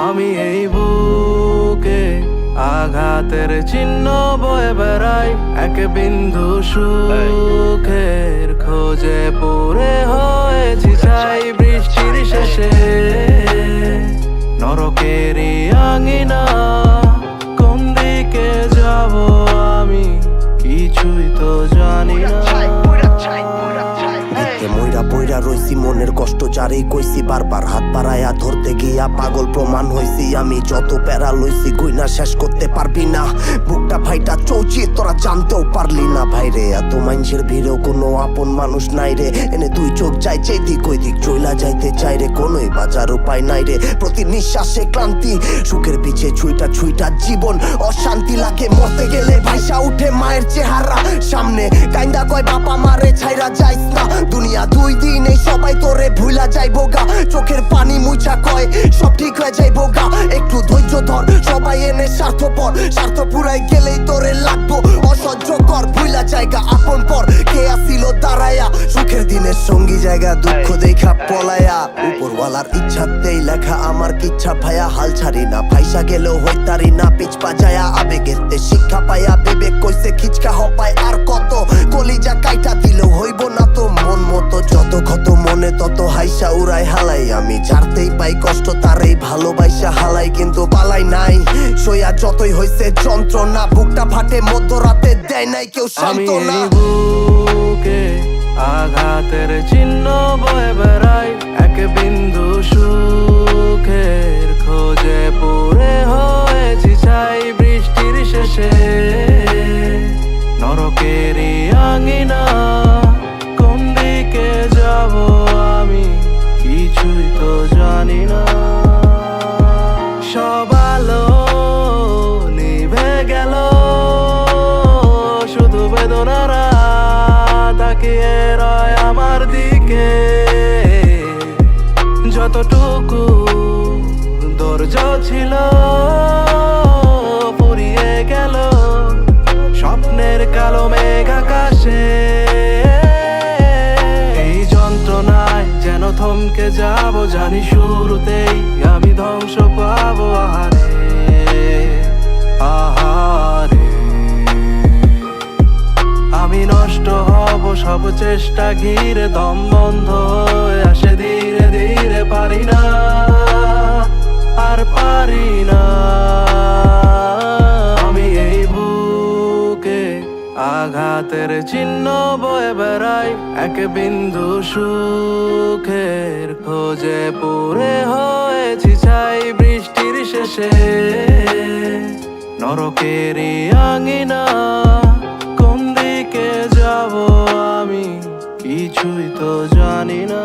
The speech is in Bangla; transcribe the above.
আমি এই বুকে আঘাতের চিহ্ন বয়ে বেড়াই, এক বিন্দু সুখের খোঁজে পড়ে হয়েছি ছাই। বৃষ্টির শেষে নরকেরই আঙিনা, কোন দিকে যাব আমি কিছুই তো জানি না। মইরা বইরা রইছি মনের কষ্ট যারেই কইছি, বারবার হাত বাড়াইয়া ধরতে গিয়া পাগল প্রমাণ হইছি। আমি যত প্যারা লইছি কইনা শেষ করতে পারবি না, বুকটা ভাইটা চৌচি তোরা জানতেও পারলি না। ভাইরে এত মানুষের ভিড়েও কোনো আপন মানুষ নাই রে, এনে দুই চোখ চাই যেদিক ওই দিক চইলা যাইতে চাই রে, কোনোই বাজার উপায় নাই রে। প্রতি নিঃশ্বাসে ক্লান্তি, সুখের পিছে ছুইটা ছুইটা জীবন অশান্তি লাগে। মরতে গেলে ভাইসা উঠে মায়ের চেহারা সামনে, কাইন্দা কয় বাবা মারে ছাইরা যাইস না। দুনিয়া দুই দিন এই সবাই তোরে ভুলা যাইবো গা, চোখের পানি মুছা কয় সব ঠিক হয়ে যাইবো গা। একটু ধৈর্য ধর, সবাই এনে স্বার্থপর, স্বার্থ পুরাই গেলেই তোরে লাগবো অসহ্যকর। ভুলা জায়গা আপন পর কে আসিল দাঁড়ায়া, সুখের দিনের সঙ্গী জায়গা দুঃখ দেখা পলায়া। উপরওয়ালার ইচ্ছাতেই লেখা আমার কিচ্ছা ভাইয়া, হাল ছাড়ি না ভাইসা গেলেও হইতারি না পিছ পাজায়া। আবেগেতে শিক্ষা পাইয়া বিবেক কইছে খিচকা হপায় আর কত, কলিজা কাইটা দিলেও হইব না তো মন মতো। যত ক্ষত মনে তত হাইসা উড়াই হালাই, আমি ছাড়তেই পাই কষ্ট তারেই ভালোবাসা হালাই। কিন্তু পালাই নাই সইয়া যতই হইছে যন্ত্রণা, বুকটা ফাটে মধ্যরাতে দেয় নাই কেউ সান্ত্বনা। আমি বুকে আঘাতের চিহ্ন বয়ে বেড়াই, এক বিন্দু সুখের খোঁজে পড়ে হয়েছি ছাই। বৃষ্টির শেষে নরকেরই আঙিনা, কোন দিকে যাব আমি কিছুই তো জানি না। সব আলো নিভে গেল, শুধু বেদনারা তাকিয়ে রয় আমার দিকে। যতটুকু ধৈর্য ছিল ফুরিয়ে গেল স্বপ্নের কালো মেঘ আকাশে। এই যন্ত্রণায় যেন থমকে যাব, জানি শুরুতেই আমি ধ্বংস পাবো। আহারে আহারে, আমি নষ্ট হব সব চেষ্টা ঘিরে, দম বন্ধ হয়ে আসে ধীরে ধীরে। পারি না আর পারি না, আমি এই বুকে আঘাতের চিহ্ন বয়ে বেড়াই, এক বিন্দু সুখের খোঁজে পড়ে হয়েছি ছাই। বৃষ্টির শেষে নরকেরই আঙিনা, কোন দিকে যাব আমি কিছুই তো জানি না।